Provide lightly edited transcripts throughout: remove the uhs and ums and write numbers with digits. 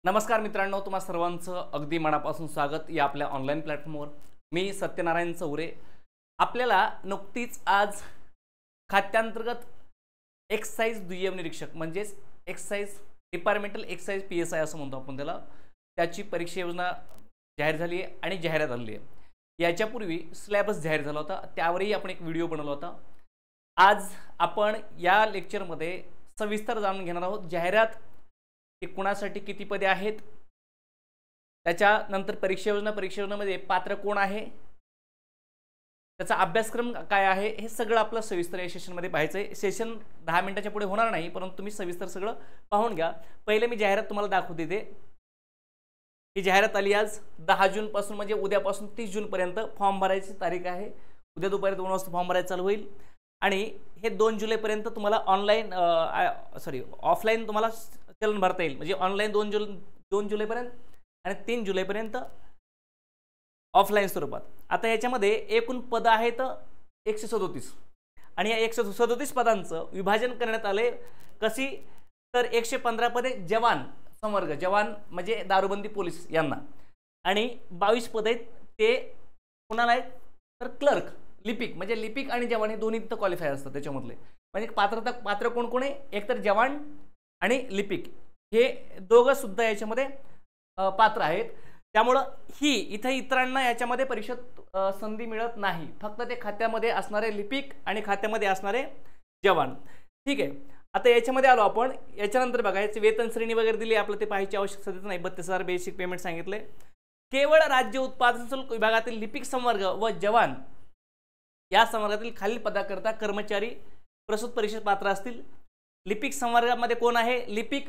नमस्कार मित्रांनो, तुम्हा सर्वांचं अगदी मनापासून स्वागत या आपल्या ऑनलाईन प्लॅटफॉर्मवर। मी सत्यनारायण चौरे। आपल्याला नुकतीच आज खात्यांतर्गत एक्साइज दुय्यम निरीक्षक म्हणजेच एक्साइज डिपार्टमेंटल एक्साइज PSI असं म्हणतो आपण त्याला, त्याची परीक्षा योजना जाहीर झाली आहे आणि जाहिरात आली आहे। याच्यापूर्वी सिलेबस जाहीर झाला होता, त्यावरही आपण एक व्हिडिओ बनवला होता। आज आपण या लेक्चरमध्ये सविस्तर जाणून घेणार आहोत जाहिरात की कुणासाठी किती पदे आहेत, त्याच्यानंतर परीक्षा योजनामध्ये पात्र कोण आहे, त्याचा अभ्यासक्रम काय आहे, हे सगळं आपलं सविस्तर या सेशनमध्ये पाहायचं आहे। सेशन 10 मिनिटाच्या पुढे होणार नाही, परंतु तुम्ही सविस्तर सगळं पाहून घ्या। पहिले मी जाहिरात तुम्हाला दाखवू देते। ही जाहिरात आली आज 10 जून पासून, म्हणजे उद्यापासून 30 जून पर्यंत फॉर्म भरायची तारीख आहे। उद्या दुपारी 2 वाजता फॉर्म भरायला चालू होईल आणि हे 2 जुलै पर्यंत तुम्हाला ऑफलाईन तुम्हाला चलन भरता येईल। म्हणजे ऑनलाईन 2 जुलैपर्यंत आणि 3 जुलैपर्यंत ऑफलाईन स्वरूपात। आता याच्यामध्ये एकूण पद आहेत 137 आणि या 137 पदांचं विभाजन करण्यात आले कशी, तर 115 पदे जवान संवर्ग, जवान म्हणजे दारूबंदी पोलीस यांना, आणि 22 पद आहेत ते कोणाला आहेत तर क्लर्क, लिपिक, म्हणजे लिपिक आणि जवान हे दोन्ही तर क्वालिफाय असतात त्याच्यामधले। म्हणजे पात्र कोण कोण आहे, एकतर जवान आणि लिपिक हे दोघं सुद्धा याच्यामध्ये पात्र आहेत। त्यामुळं ही इथे इतरांना याच्यामध्ये परीक्षेत संधी मिळत नाही, फक्त ते खात्यामध्ये असणारे लिपिक आणि खात्यामध्ये असणारे जवान। ठीक आहे, आता याच्यामध्ये आलो आपण। याच्यानंतर बघा याचे वेतन श्रेणी वगैरे दिली, आपलं ते पाहायची आवश्यकता नाही। 32,000 बेसिक पेमेंट सांगितले। केवळ राज्य उत्पादन शुल्क विभागातील लिपिक संवर्ग व जवान या संवर्गातील खालील पदाकरता कर्मचारी प्रस्तुत परीक्षेत पात्र असतील। लिपिक संवर्गामध्ये कोण आहे, लिपिक,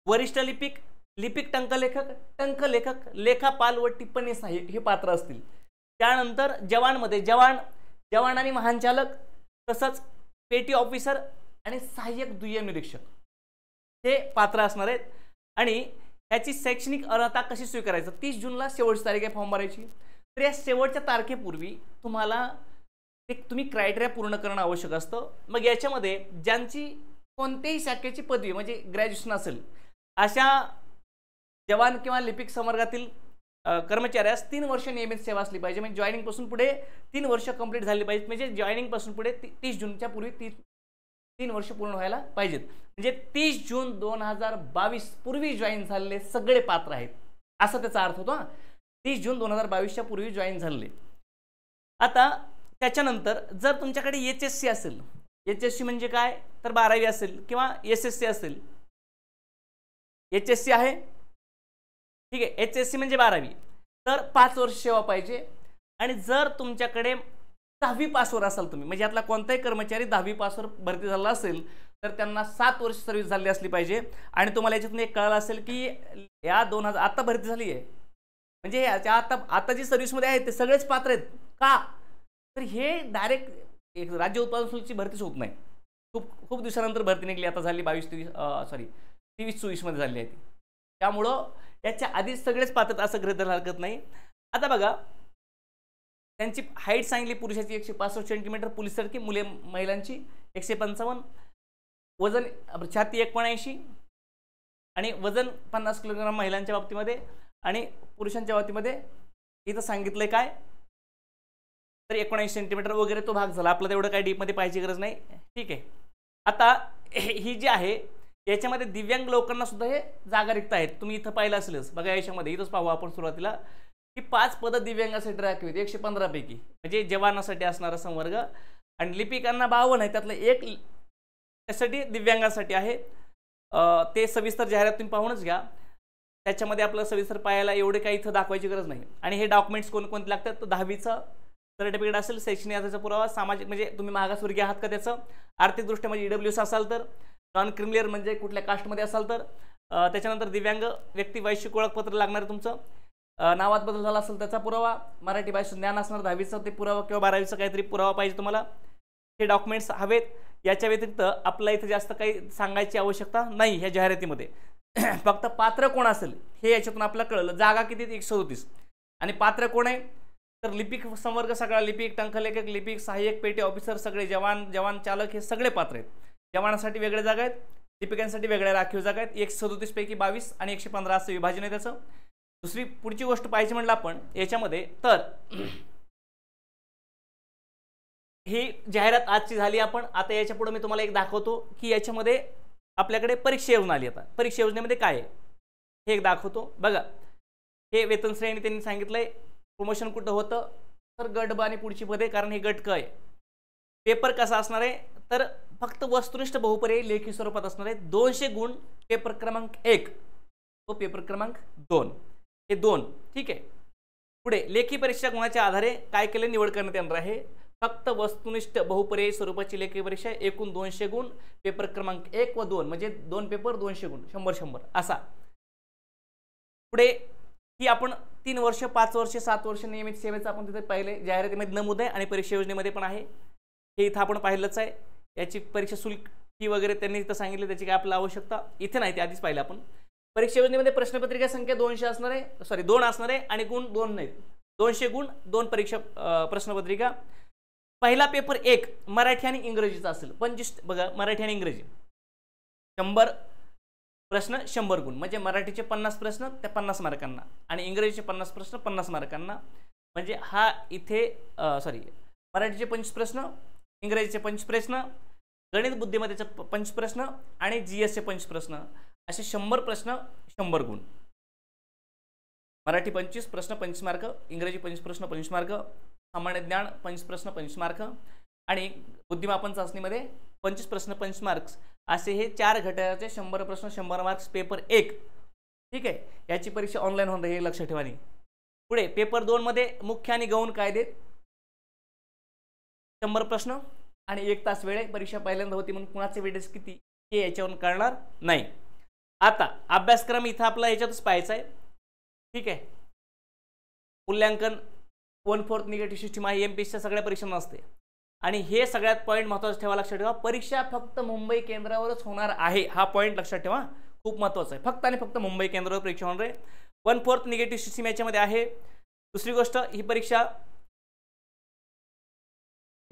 वरिष्ठ लिपिक, लिपिक टंकलेखक, लेखापाल व टिप्पणी सहाय्यक हे पात्र असतील। त्यानंतर जवानमध्ये जवान आणि महानचालक, तसंच पेटी ऑफिसर आणि सहाय्यक दुय्यम निरीक्षक हे पात्र असणार आहेत। आणि याची शैक्षणिक अर्हता कशी स्वीकारायचं, 30 जूनला शेवटची तारीख आहे फॉर्म भरायची। तर या शेवटच्या तारखेपूर्वी तुम्हाला तुम्ही क्रायटेरिया पूर्ण करणं आवश्यक असतं। मग याच्यामध्ये ज्यांची कोणत्याही शाखेची पदवी म्हणजे ग्रॅज्युएशन असेल अशा जवान किंवा लिपिक संवर्गातील कर्मचाऱ्यास 3 वर्ष नियमित सेवा असली पाहिजे। म्हणजे जॉईनिंग पासून पुढे 3 वर्ष कंप्लीट झाली पाहिजेत। म्हणजे जॉईनिंग पासून पुढे 30 जूनच्या पूर्वी 3 वर्ष पूर्ण व्हायला पाहिजेत। म्हणजे 30 जून 2022 पूर्वी जॉईन झालेले सगळे पात्र आहेत असा त्याचा अर्थ होतो। 30 जून 2022च्या पूर्वी जॉईन झालेले। आता त्याच्यानंतर जर तुमच्याकडे HSC असेल, HSC म्हणजे काय तर 12वी असेल किंवा SSC असेल, HSC आहे, ठीक आहे, HSC म्हणजे 12वी, तर 5 वर्ष सेवा पाहिजे। आणि जर तुमच्याकडे 10वी पासवर असाल तुम्ही, म्हणजे यातला कोणताही कर्मचारी 10वी पासवर भरती झाला असेल तर त्यांना 7 वर्ष सर्व्हिस झाली असली पाहिजे। आणि तुम्हाला याच्यातून एक कळलं असेल की या 2000 आता भरती झाली आहे, म्हणजे आता जी सर्व्हिसमध्ये आहेत ते सगळेच पात्र आहेत का, तर हे डायरेक्ट राज्य उत्पादन शुल्कची भरतीच होत नाही। खूप दिवसानंतर भरती निघली, आता झाली 23-24 मध्ये झाली आहे ती। त्यामुळं याच्या आधी सगळेच पात्र असं गृहीत धरायला हरकत नाही। आता बघा त्यांची हाईट सांगितली, पुरुषाची 165 सेंटीमीटर, पोलिसांची, महिलांची 155, वजन छाती 179 आणि वजन 50 किलोग्राम महिलांच्या बाबतीमध्ये, आणि पुरुषांच्या बाबतीमध्ये इथं सांगितलंय काय तर 19 सेंटीमीटर वगैरे तो भाग झाला। आपलं तेवढं काही डीपमध्ये पाहायची गरज नाही, ठीक आहे। आता ही जी आहे याच्यामध्ये दिव्यांग लोकांना सुद्धा हे जागा रिक्त आहेत, तुम्ही इथं पाहिलं असेलच। बघा याच्यामध्ये इथंच पाहू आपण सुरुवातीला की 5 पदं दिव्यांगासाठी राखीव आहेत 115 पैकी, म्हणजे जवानासाठी असणारा संवर्ग, आणि लिपिकांना 52 आहे, त्यातलं एक त्यासाठी दिव्यांगासाठी आहे। ते सविस्तर जाहिरात तुम्ही पाहूनच घ्या, त्याच्यामध्ये आपलं सविस्तर पाहायला एवढे काही इथं दाखवायची गरज नाही। आणि हे डॉक्युमेंट्स कोणकोणते लागतात तर 10वीचं सर्टिफिकेट असेल, शैक्षणिक अर्हतेचा पुरावा, सामाजिक म्हणजे तुम्ही मागासवर्गीय आहात का त्याचं, आर्थिकदृष्ट्या म्हणजे EWS असाल तर, नॉन क्रिमिलियर म्हणजे कुठल्या कास्टमध्ये असाल तर, त्याच्यानंतर दिव्यांग व्यक्ती वैश्विक ओळखपत्र लागणार तुमचं, नावात बदल झाला असेल त्याचा पुरावा, मराठी भाषेचं ज्ञान असणार 10वीचं ते पुरावा किंवा 12वीचा काहीतरी पुरावा पाहिजे तुम्हाला। हे डॉक्युमेंट्स हवेत। याच्या व्यतिरिक्त आपल्याला इथं जास्त काही सांगायची आवश्यकता नाही ह्या जाहिरातीमध्ये। फक्त पात्र कोण असेल हे याच्यातून आपल्याला कळलं। जागा किती 137 आणि पात्र कोण आहे तर लिपिक संवर्ग सगळा, लिपिक, टंकलेखक, लिपिक, सहाय्यक, पेटी ऑफिसर सगळे, जवान चालक हे सगळे पात्र आहेत। जवानासाठी वेगळ्या जागा आहेत, लिपिकांसाठी वेगळ्या राखीव जागा आहेत. 137 पैकी 22 आणि 115 असं विभाजन आहे त्याचं. दुसरी पुढची गोष्ट पाहायची म्हणलं आपण याच्यामध्ये, तर ही जाहिरात आजची झाली. आपण आता याच्या पुढे मी तुम्हाला एक दाखवतो की याच्यामध्ये आपल्याकडे परीक्षा योजना आली. आता परीक्षा योजनेमध्ये काय आहे हे एक दाखवतो बघा. हे वेतन श्रेणी त्यांनी सांगितलंय. प्रमोशन कुठं होतं तर गट ब आणि पुढची पदे, कारण हे गट क आहे. पेपर कसा असणार आहे तर फक्त वस्तुनिष्ठ बहुपर्यायी लेखी स्वरूपात असणार आहे. 200 गुण पेपर क्रमांक 1 व पेपर क्रमांक 2 हे 2. ठीक आहे. पुढे लेखी परीक्षा गुणाच्या आधारे काय केले निवड करण्यात येणार आहे. फक्त वस्तुनिष्ठ बहुपर्यायी स्वरूपाची लेखी परीक्षा एकूण 200 गुण पेपर क्रमांक 1 व 2 म्हणजे 2 पेपर 200 गुण 100 असा. पुढे ही आपण 3 वर्ष 5 वर्ष 7 वर्ष नियमित सेवेचं आपण तिथे पाहिले. जाहिरातीमध्ये नमूद आहे आणि परीक्षा योजनेमध्ये पण आहे. हे इथं आपण पाहिलंच आहे. याची परीक्षा शुल्क फी वगैरे त्यांनी इथं सांगितलं, त्याची काय आपल्याला आवश्यकता इथे नाही, ते आधीच पाहिलं आपण. परीक्षा योजनेमध्ये प्रश्नपत्रिका संख्या 200 असणार आहे, सॉरी 2 असणार आहे आणि गुण 2 नाहीत. 200 गुण 2 परीक्षा प्रश्नपत्रिका. पहिला पेपर 1 मराठी आणि इंग्रजीचा असेल. 25 बघा, मराठी आणि इंग्रजी 100 प्रश्न 100 गुण म्हणजे मराठीचे 50 प्रश्न त्या 50 मार्कांना आणि इंग्रजीचे 50 प्रश्न 50 मार्कांना. म्हणजे हा इथे सॉरी मराठीचे 25 प्रश्न, इंग्रजीचे 25 प्रश्न, गणित बुद्धिमत्तेचे 25 प्रश्न आणि जीएसचे 25 प्रश्न असे 100 प्रश्न 100 गुण. मराठी 25 प्रश्न 25 मार्क, इंग्रजी 25 प्रश्न 25 मार्क, सामान्य ज्ञान 25 प्रश्न 25 मार्क आणि बुद्धिमापन चाचणीमध्ये 25 प्रश्न 25 मार्क्स असे हे 4 घटकाचे 100 प्रश्न 100 मार्क्स पेपर 1. ठीक आहे. याची परीक्षा ऑनलाईन होणार हे लक्षात ठेवा. पुढे पेपर 2 मध्ये मुख्य आणि गौण कायदे 100 प्रश्न आणि 1 तास वेळ आहे. परीक्षा पहिल्यांदा होती म्हणून कुणाचे वेळेस किती हे याच्यावरून कळणार नाही. आता अभ्यासक्रम इथं आपला याच्यातच पाहायचा आहे. ठीक आहे. मूल्यांकन 1/4 निगेटिव्ह सिस्टीम आहे. एमपीएसच्या सगळ्या परीक्षा नसते आणि हे सगळ्यात पॉईंट महत्त्वाचा ठेवा, लक्षात ठेवा. परीक्षा फक्त मुंबई केंद्रावरच होणार आहे. हा पॉईंट लक्षात ठेवा, खूप महत्त्वाचा आहे. फक्त आणि फक्त मुंबई केंद्रावर परीक्षा होणार आहे. 1/4 निगेटिव्ह सिस्टीम याच्यामध्ये आहे. दुसरी गोष्ट, ही परीक्षा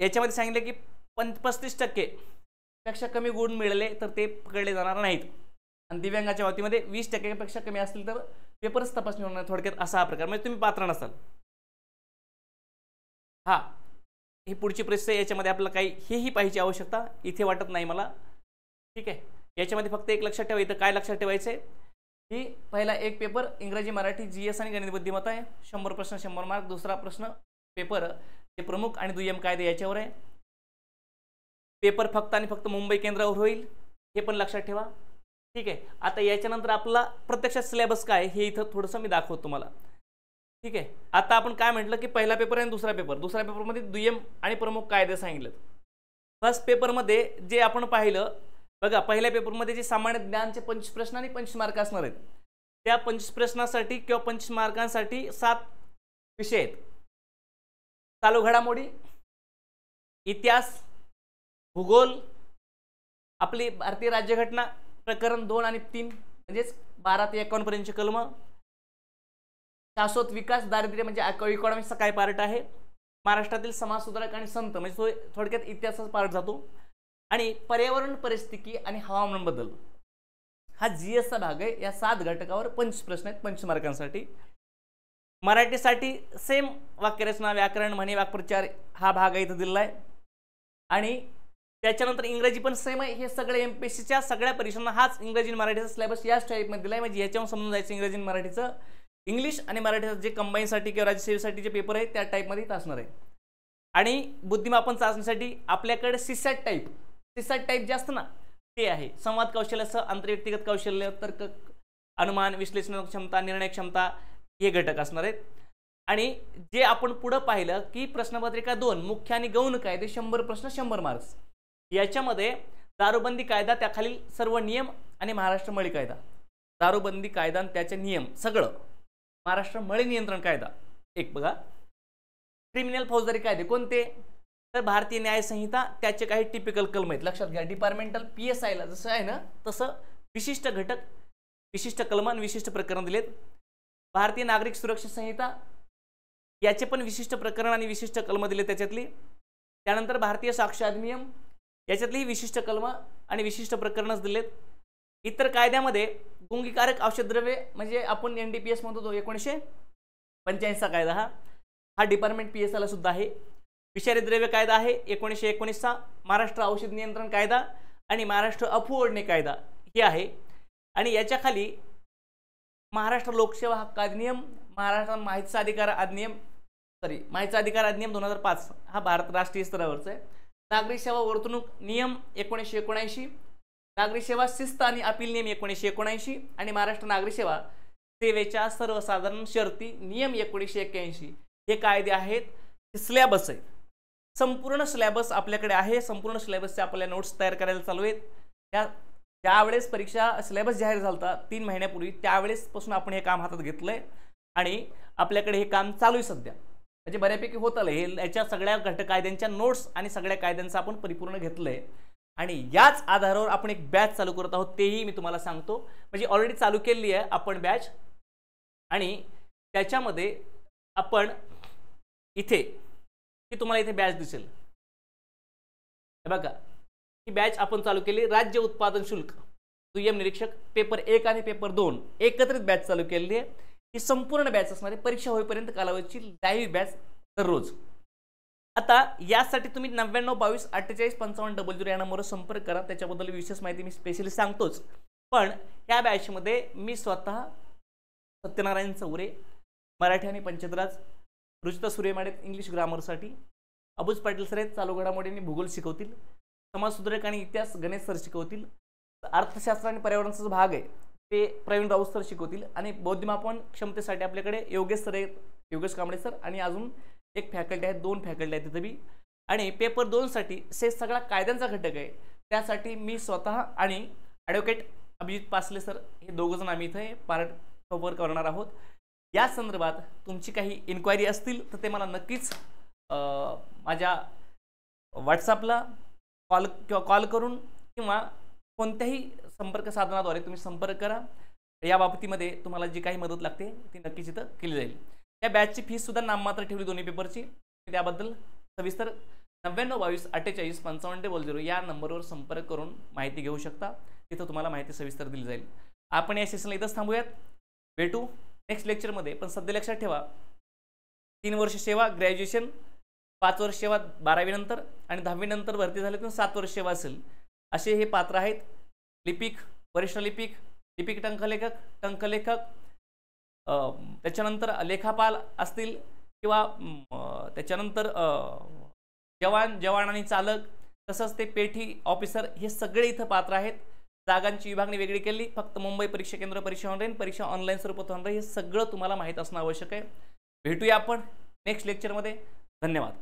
याच्यामध्ये सांगितले की 35% पेक्षा कमी गुण मिळाले तर ते पकडले जाणार नाहीत आणि दिव्यांगाच्या बाबतीमध्ये 20% पेक्षा कमी असतील तर पेपरच तपासणी होणार. थोडक्यात असा हा प्रकार, म्हणजे तुम्ही पात्र नसाल. हा ही पुढची परीक्षा याच्यामध्ये आपल्याला काही हेही पाहिजे आवश्यकता इथे वाटत नाही मला. ठीक आहे. याच्यामध्ये फक्त एक लक्षात ठेवा. इथं काय लक्षात ठेवायचं आहे की पहिला एक पेपर इंग्रजी मराठी जीएस आणि गणित बुद्धिमत्ता आहे. 100 प्रश्न 100 मार्क. दुसरा प्रश्न पेपर ते प्रमुख आणि दुय्यम कायदे याच्यावर आहे. पेपर फक्त आणि फक्त मुंबई केंद्रावर होईल, हे पण लक्षात ठेवा. ठीक आहे. आता याच्यानंतर आपला प्रत्यक्षात सिलेबस काय हे इथं थोडंसं मी दाखवतो तुम्हाला. ठीक आहे. आता आपण काय म्हटलं की पहिला पेपर आणि दुसरा पेपरमध्ये दुय्यम आणि प्रमुख कायदे सांगितलेत. फर्स्ट पेपरमध्ये जे आपण पाहिलं बघा, पहिल्या पेपरमध्ये जे सामान्य ज्ञानचे 25 प्रश्न आणि 25 मार्क असणार आहेत. त्या 25 प्रश्नासाठी किंवा 25 मार्कांसाठी 7 विषय आहेत. चालू घडामोडी, इतिहास, भूगोल, आपली भारतीय राज्यघटना प्रकरण 2 आणि 3 म्हणजेच 12 ते 51 पर्यंतचे कलम, शाश्वत विकास, दारिद्र्य म्हणजे इकॉनॉमिक्सचा काय पार्ट आहे, महाराष्ट्रातील समाज सुधारक आणि संत म्हणजे थोडक्यात इतिहासाचा पार्ट जातो आणि पर्यावरण परिस्थिती आणि हवामान बदल हा जीएसचा भाग आहे. या 7 घटकावर 25 प्रश्न आहेत 25 मार्कांसाठी. मराठीसाठी सेम वाक्यरचना, व्याकरण, म्हणी, वाक्प्रचार हा भाग इथं दिलेला आहे आणि त्याच्यानंतर इंग्रजी पण सेम आहे. हे सगळे एमपीएससीच्या सगळ्या परीक्षांना हाच इंग्रजी आणि मराठीचा सिलेबस याच टाईपमध्ये दिला आहे. म्हणजे ह्याच्यावर समजून जायचं इंग्रजी आणि मराठीचं, इंग्लिश आणि मराठीचं जे कंबाईनसाठी किंवा राज्यसेवेसाठी जे पेपर आहेत त्या टाईपमध्ये असणार आहे. आणि बुद्धिमापन चाचणीसाठी आपल्याकडे सीसॅट टाईप जे असतं ना ते आहे. संवाद कौशल्यासह आंतरव्यक्तिगत कौशल्य, तर्क, अनुमान, विश्लेषण क्षमता, निर्णय क्षमता हे घटक असणार आहेत. आणि जे आपण पुढं पाहिलं की प्रश्नपत्रिका 2 मुख्य आणि गौण कायदे 100 प्रश्न 100 मार्क्स. याच्यामध्ये दारूबंदी कायदा, त्याखालील सर्व नियम आणि महाराष्ट्र मळी कायदा, दारूबंदी कायदा आणि त्याचे नियम सगळं, महाराष्ट्र मळी नियंत्रण कायदा एक बघा. क्रिमिनल फौजदारी कायदे कोणते तर भारतीय न्याय संहिता, त्याचे काही टिपिकल कलम आहेत लक्षात घ्या. डिपार्टमेंटल PSIला जसं आहे ना तसं विशिष्ट घटक, विशिष्ट कलम आणि विशिष्ट प्रकरण दिलेत. भारतीय नागरिक सुरक्षा संहिता याचे पण विशिष्ट प्रकरण आणि विशिष्ट कलम दिले त्याच्यातली. त्यानंतर भारतीय साक्ष अधिनियम याच्यातली विशिष्ट कलम आणि विशिष्ट प्रकरणच दिलेत. इतर कायद्यामध्ये गुंगीकारक औषधद्रव्ये म्हणजे आपण NDPS म्हणतो तो 1985चा कायदा हा डिपार्टमेंट PSI ला सुद्धा आहे. विषारी द्रव्य कायदा आहे 1919चा, महाराष्ट्र औषध नियंत्रण कायदा आणि महाराष्ट्र अफू ओढणे कायदा हे आहे. आणि याच्या खाली महाराष्ट्र लोकसेवा हक्क अधिनियम, महाराष्ट्र माहितीचा अधिकार अधिनियम 2005 हा भारत राष्ट्रीय स्तरावरचा आहे. नागरिक सेवा वर्तणूक नियम 1979, नागरिक सेवा शिस्त आणि अपील नियम 1979 आणि महाराष्ट्र नागरिक सेवा सेवेच्या सर्वसाधारण शर्ती नियम 1981 हे कायदे आहेत. स्लॅबस आहे, संपूर्ण सिलेबस आपल्याकडे आहे. संपूर्ण सिलेबसचे आपल्याला नोट्स तयार करायला चालू आहेत. ज्यावेळेस परीक्षा सिलेबस जाहीर झाला 3 महिन्यापूर्वी त्यावेळेसपासून आपण हे काम हातात घेतलंय आणि आपल्याकडे हे काम चालू आहे सध्या. म्हणजे बऱ्यापैकी होत आलं हे. याच्या सगळ्या घटक कायद्यांच्या नोट्स आणि सगळ्या कायद्यांचं आपण परिपूर्ण घेतलंय आणि याच आधारावर आपण एक बॅच चालू करत आहोत, तेही मी तुम्हाला सांगतो. म्हणजे ऑलरेडी चालू केली आहे आपण बॅच आणि त्याच्यामध्ये आपण इथे की तुम्हाला इथे बॅच दिसेल बघा, ही बॅच आपण चालू केली. राज्य उत्पादन शुल्क दुय्यम निरीक्षक पेपर 1 आणि पेपर 2 एकत्रित बॅच चालू केलेली आहे. ही संपूर्ण बॅच असणार आहे परीक्षा होईपर्यंत कालावधीची लाईव्ह बॅच दररोज. आता यासाठी तुम्ही 99 22 48 55 00 या नंबरवर संपर्क करा. त्याच्याबद्दल विशेष माहिती मी स्पेशली सांगतोच. पण या बॅचमध्ये मी स्वतः सत्यनारायण चौरे मराठी आणि पंचायतराज, रुचिता सूर्यमाडे इंग्लिश ग्रामरसाठी, अबुज पाटील सर आहेत चालू घडामोडींनी भूगोल शिकवतील, समाजसुधारक आणि इतिहास गणेश सर शिकवतील, अर्थशास्त्र आणि पर्यावरणाचा भाग आहे ते प्रवीण राऊत सर शिकवतील आणि बौद्धिमापन क्षमतेसाठी आपल्याकडे योगेश सर आहेत, योगेश कांबळे सर आणि अजून एक फॅकल्टी आहेत, 2 फॅकल्टी आहेत तिथे बी. आणि पेपर 2 साठी सगळा कायद्यांचा घटक आहे. त्यासाठी मी स्वतः आणि ॲडव्होकेट अभिजित पासले सर हे दोघंजण आम्ही इथे पार्ट कव्हर करणार आहोत. या संदर्भात तुमची काही इन्क्वायरी असतील तर ते मला नक्कीच माझ्या व्हॉट्सअपला कॉल करून किंवा कोणत्याही संपर्क साधनाद्वारे तुम्ही संपर्क करा. या बाबतीमध्ये तुम्हाला जी काही मदत लागते ती नक्कीच इथं केली जाईल. या बॅचची फीस सुद्धा नाममात्र ठेवली दोन्ही पेपरची. त्याबद्दल सविस्तर 99 22 48 55 00 या नंबरवर संपर्क करून माहिती घेऊ शकता. तिथं तुम्हाला माहिती सविस्तर दिली जाईल. आपण या सेशनला इथंच थांबूयात, भेटू नेक्स्ट लेक्चरमध्ये. पण सध्या लक्षात ठेवा 3 वर्ष सेवा ग्रॅज्युएशन, 5 वर्ष सेवा 12वी नंतर आणि 10वी नंतर भरती झाली तर 7 वर्ष सेवा असेल असे हे पात्र आहेत. लिपिक, वरिष्ठ लिपिक, लिपिक टंकलेखक, त्याच्यानंतर लेखापाल असतील किंवा त्याच्यानंतर जवान आणि चालक, तसंच ते पेठी ऑफिसर हे सगळे इथं पात्र आहेत. जागांची विभागणी वेगळी केली. फक्त मुंबई परीक्षा केंद्र परीक्षा ऑनलाईन स्वरूपात होणार हे सगळं तुम्हाला माहीत असणं आवश्यक आहे. भेटूया आपण नेक्स्ट लेक्चरमध्ये. धन्यवाद.